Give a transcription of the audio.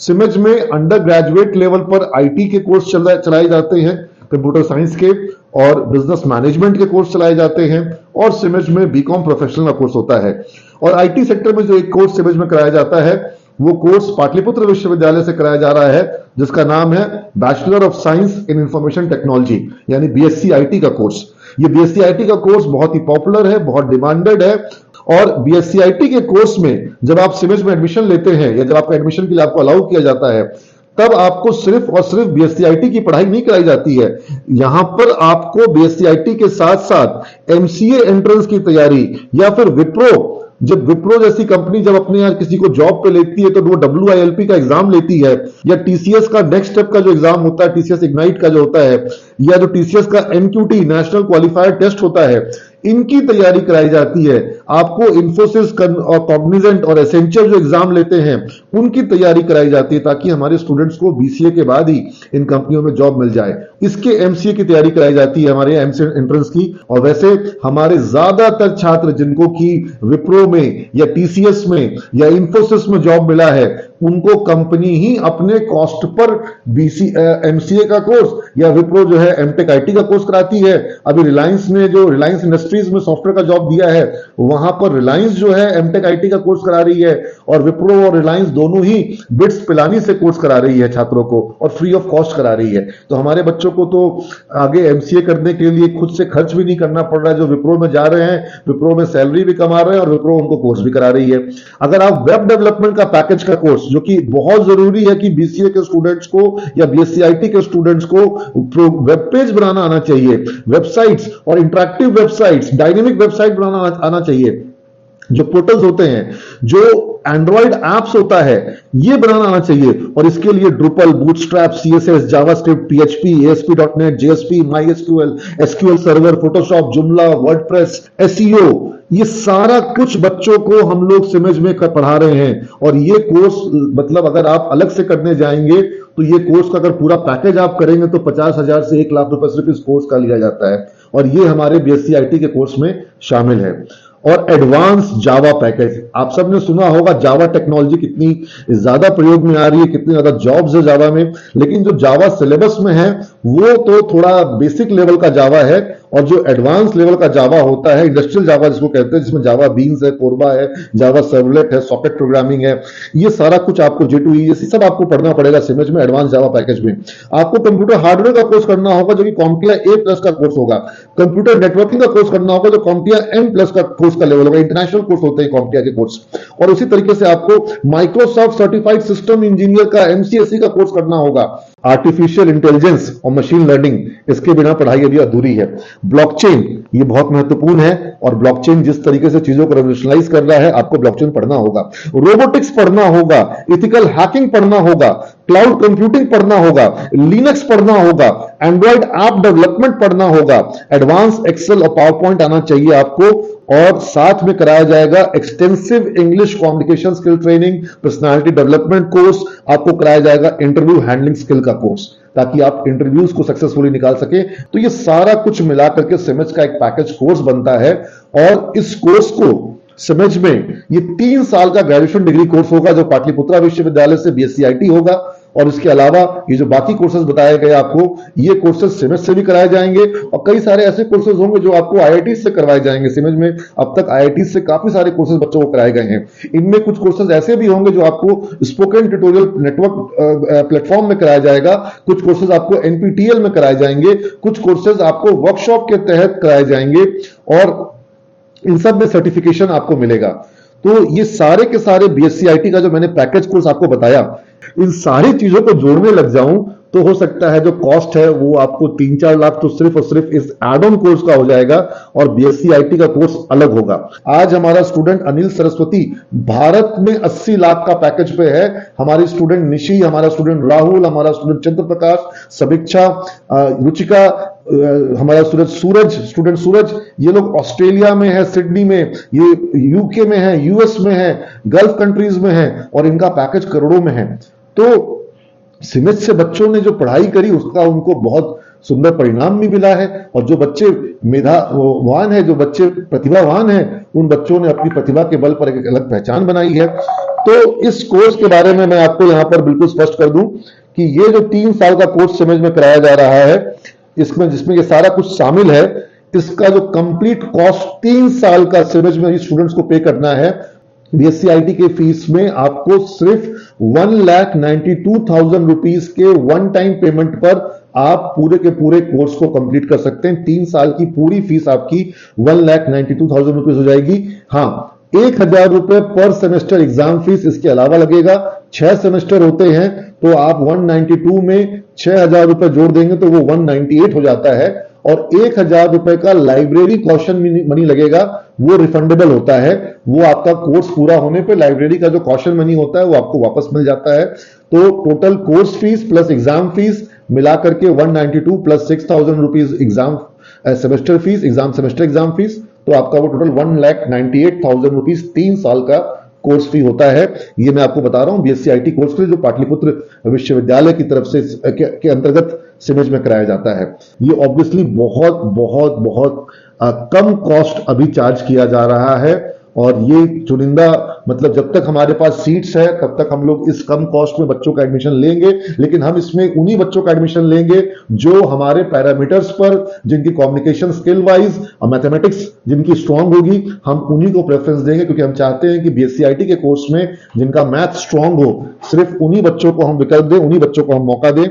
सिमेज में under graduate level पर IT के कोर्स चलाए जाते हैं, कंप्यूटर साइंस के और बिजनेस मैनेजमेंट के कोर्स चलाए जाते हैं, और सिमेज में बीकॉम प्रोफेशनल का कोर्स होता है। और आईटी सेक्टर में जो एक कोर्स सिमेज में कराया जाता है वो कोर्स पाटलिपुत्र विश्वविद्यालय से कराया जा रहा है, जिसका नाम है bachelor of science in information technology, यानी बीएससी आईटी का कोर्स। ये बीएससी आईटी का कोर्स बहुत ही पॉपुलर है, बहुत डिमांडेड है। और बीएससी आईटी के कोर्स में जब आप सिमेज में एडमिशन लेते हैं या जब आपका एडमिशन के लिए आपको अलाउ किया जाता है, तब आपको सिर्फ और सिर्फ बीएससी आईटी की पढ़ाई नहीं कराई जाती है। यहां पर आपको बीएससी आईटी के साथ साथ एमसीए एंट्रेंस की तैयारी, या फिर विप्रो, जब विप्रो जैसी कंपनी जब अपने यहाँ किसी को जॉब पे लेती है तो वो WILP का एग्जाम लेती है, या टीसीएस का नेक्स्ट स्टेप का जो एग्जाम होता है, टीसीएस इग्नाइट का जो होता है, या जो टीसीएस का एनक्यूटी नेशनल क्वालिफायर टेस्ट होता है, इनकी तैयारी कराई जाती है। आपको इंफोसिस और कॉग्निजेंट और एसेंचर जो एग्जाम लेते हैं उनकी तैयारी कराई जाती है, ताकि हमारे स्टूडेंट्स को बीसीए के बाद ही इन कंपनियों में जॉब मिल जाए। इसके एमसीए की तैयारी कराई जाती है, हमारे एमसीए एंट्रेंस की। और वैसे हमारे ज्यादातर छात्र जिनको की विप्रो में या टीसीएस में या इंफोसिस में जॉब मिला है, उनको कंपनी ही अपने कॉस्ट पर एमसीए का कोर्स या विप्रो जो है एमटेक आईटी का कोर्स कराती है। अभी रिलायंस ने जो रिलायंस इंडस्ट्रीज में सॉफ्टवेयर का जॉब दिया है, वहां पर रिलायंस जो है एमटेक आईटी का कोर्स करा रही है, और विप्रो और रिलायंस दोनों ही बिट्स पिलानी से कोर्स करा रही है छात्रों को, और फ्री ऑफ कॉस्ट करा रही है। तो हमारे बच्चों को तो आगे एमसीए करने के लिए खुद से खर्च भी नहीं करना पड़ रहा है। जो विप्रो में जा रहे हैं, विप्रो में सैलरी भी कमा रहे हैं और विप्रो उनको कोर्स भी करा रही है। अगर आप वेब डेवलपमेंट का पैकेज का कोर्स, जो कि बहुत जरूरी है कि बीसीए के स्टूडेंट्स को या बीएससी आईटी के स्टूडेंट्स को वेब पेज बनाना आना चाहिए, वेबसाइट्स और इंटरैक्टिव वेबसाइट्स, डायनेमिक वेबसाइट बनाना आना चाहिए, जो पोर्टल्स होते हैं, जो एंड्रॉइड एप्स होता है, ये बनाना आना चाहिए। और इसके लिए Drupal, Bootstrap, CSS, JavaScript, PHP, ASP.NET, JSP, MySQL, SQL server, Photoshop, Joomla, WordPress, SEO, ये सारा कुछ बच्चों को हम लोग सिमेज में पढ़ा रहे हैं। और ये कोर्स मतलब अगर आप अलग से करने जाएंगे तो ये कोर्स का अगर पूरा पैकेज आप करेंगे तो 50,000 से 1 लाख रुपए सिर्फ इस कोर्स का लिया जाता है, और ये हमारे बीएससी आईटी के कोर्स में शामिल है। और एडवांस जावा पैकेज, आप सबने सुना होगा जावा टेक्नोलॉजी कितनी ज्यादा प्रयोग में आ रही है, कितनी ज्यादा जॉब्स है जावा में, लेकिन जो जावा सिलेबस में है वो तो थोड़ा बेसिक लेवल का जावा है, और जो एडवांस लेवल का जावा होता है, इंडस्ट्रियल जावा जिसको कहते हैं, जिसमें जावा बीन्स है, कोरबा है, जावा सर्वलेट है, सॉकेट प्रोग्रामिंग है, ये सारा कुछ आपको J2EE ये सब आपको पढ़ना पड़ेगा सिमेज में, एडवांस जावा पैकेज में। आपको कंप्यूटर हार्डवेयर का कोर्स करना होगा जो कि CompTIA A+ का कोर्स होगा, कंप्यूटर नेटवर्किंग का कोर्स करना होगा जो CompTIA M+ का कोर्स का लेवल होगा, इंटरनेशनल कोर्स होते हैं CompTIA के कोर्स। और उसी तरीके से आपको माइक्रोसॉफ्ट सर्टिफाइड सिस्टम इंजीनियर का MCSE का कोर्स करना होगा। आर्टिफिशियल इंटेलिजेंस और मशीन लर्निंग, इसके बिना पढ़ाई अभी अधूरी है। ब्लॉकचेन, ये बहुत महत्वपूर्ण है, और ब्लॉकचेन जिस तरीके से चीजों को रेवोल्यूशनाइज कर रहा है, आपको ब्लॉकचेन पढ़ना होगा। रोबोटिक्स पढ़ना होगा, इथिकल हैकिंग पढ़ना होगा, क्लाउड कंप्यूटिंग पढ़ना होगा, लिनक्स पढ़ना होगा, एंड्रॉइड ऐप डेवलपमेंट पढ़ना होगा, एडवांस एक्सेल और पावर पॉइंट आना चाहिए आपको, और साथ में कराया जाएगा extensive English communication skill training, personality development course, आपको कराया जाएगा इंटरव्यू हैंडलिंग स्किल का कोर्स, ताकि आप इंटरव्यूज को सक्सेसफुली निकाल सके। तो ये सारा कुछ मिलाकर के सिमेज का एक पैकेज कोर्स बनता है, और इस कोर्स को सिमेज में ये 3 साल का ग्रेजुएशन डिग्री कोर्स होगा, जो पाटलिपुत्रा विश्वविद्यालय से बीएससी आईटी होगा। और इसके अलावा ये जो बाकी कोर्सेज बताए गए आपको, ये कोर्सेज सिमेज से भी कराए जाएंगे, और कई सारे ऐसे कोर्सेज होंगे जो आपको आईआईटी से करवाए जाएंगे। सिमेज में अब तक आईआईटी से काफी सारे कोर्सेज बच्चों को कराए गए हैं। इनमें कुछ कोर्सेज ऐसे भी होंगे जो आपको स्पोकन ट्यूटोरियल नेटवर्क प्लेटफॉर्म में कराया जाएगा, कुछ कोर्सेज आपको एनपीटीईएल में कराए जाएंगे, कुछ कोर्सेज आपको वर्कशॉप के तहत कराए जाएंगे, और इन सब में सर्टिफिकेशन आपको मिलेगा। तो ये सारे के सारे बीएससी आईटी का जो मैंने पैकेज कोर्स आपको बताया, इन सारी चीजों को जोड़ने लग जाऊं तो हो सकता है जो कॉस्ट है वो आपको 3-4 लाख तो सिर्फ और सिर्फ इस एड ऑन कोर्स का हो जाएगा, और बीएससी आईटी का कोर्स अलग होगा। आज हमारा स्टूडेंट अनिल सरस्वती भारत में 80 लाख का पैकेज पे है, हमारी स्टूडेंट निशी, हमारा स्टूडेंट राहुल, हमारा स्टूडेंट चंद्र प्रकाश, समीक्षा, रुचिका, हमारा स्टूडेंट सूरज, ये लोग ऑस्ट्रेलिया में है, सिडनी में, ये यूके में है, यूएस में है, गल्फ कंट्रीज में है, और इनका पैकेज करोड़ों में है। तो सिमेज से बच्चों ने जो पढ़ाई करी उसका उनको बहुत सुंदर परिणाम भी मिला है, और जो बच्चे मेधावान है, जो बच्चे प्रतिभावान हैं, उन बच्चों ने अपनी प्रतिभा के बल पर एक अलग पहचान बनाई है। तो इस कोर्स के बारे में मैं आपको यहां पर बिल्कुल स्पष्ट कर दूं कि ये जो 3 साल का कोर्स समझ में कराया जा रहा है, इसमें जिसमें ये सारा कुछ शामिल है, इसका जो कंप्लीट कॉस्ट 3 साल का समझ में स्टूडेंट्स को पे करना है, बीएससी आईटी के फीस में आपको सिर्फ 1,92,000 रुपीज के वन टाइम पेमेंट पर आप पूरे के पूरे कोर्स को कंप्लीट कर सकते हैं। 3 साल की पूरी फीस आपकी 1,92,000 रुपीज हो जाएगी। हाँ, 1,000 रुपए पर सेमेस्टर एग्जाम फीस इसके अलावा लगेगा। 6 सेमेस्टर होते हैं तो आप 192 में 6,000 रुपए जोड़ देंगे तो वो 198 हो जाता है। और 1,000 रुपए का लाइब्रेरी कॉशन मनी लगेगा, वो रिफंडेबल होता है। वो आपका कोर्स पूरा होने पे लाइब्रेरी का जो कॉशन मनी होता है वो आपको वापस मिल जाता है। तो total course fees plus exam fees मिलाकर के 192 plus 6,000 rupees exam semester fees, exam semester exam fees, तो आपका वो टोटल 1,98,000 रुपीज 3 साल का कोर्स फी होता है। ये मैं आपको बता रहा हूं बीएससी आईटी कोर्स के जो पाटलिपुत्र विश्वविद्यालय की तरफ से के अंतर्गत सिमेज में कराया जाता है। ये ऑब्वियसली बहुत बहुत बहुत कम कॉस्ट अभी चार्ज किया जा रहा है और ये चुनिंदा मतलब जब तक हमारे पास सीट्स है तब तक हम लोग इस कम कॉस्ट में बच्चों का एडमिशन लेंगे, लेकिन हम इसमें उन्हीं बच्चों का एडमिशन लेंगे जो हमारे पैरामीटर्स पर, जिनकी कम्युनिकेशन स्किल वाइज और मैथमेटिक्स जिनकी स्ट्रांग होगी, हम उन्हीं को प्रेफरेंस देंगे, क्योंकि हम चाहते हैं कि बीएससी आईटी के कोर्स में जिनका मैथ स्ट्रांग हो, सिर्फ उन्हीं बच्चों को हम विकल्प दें, उन्हीं बच्चों को हम मौका दें।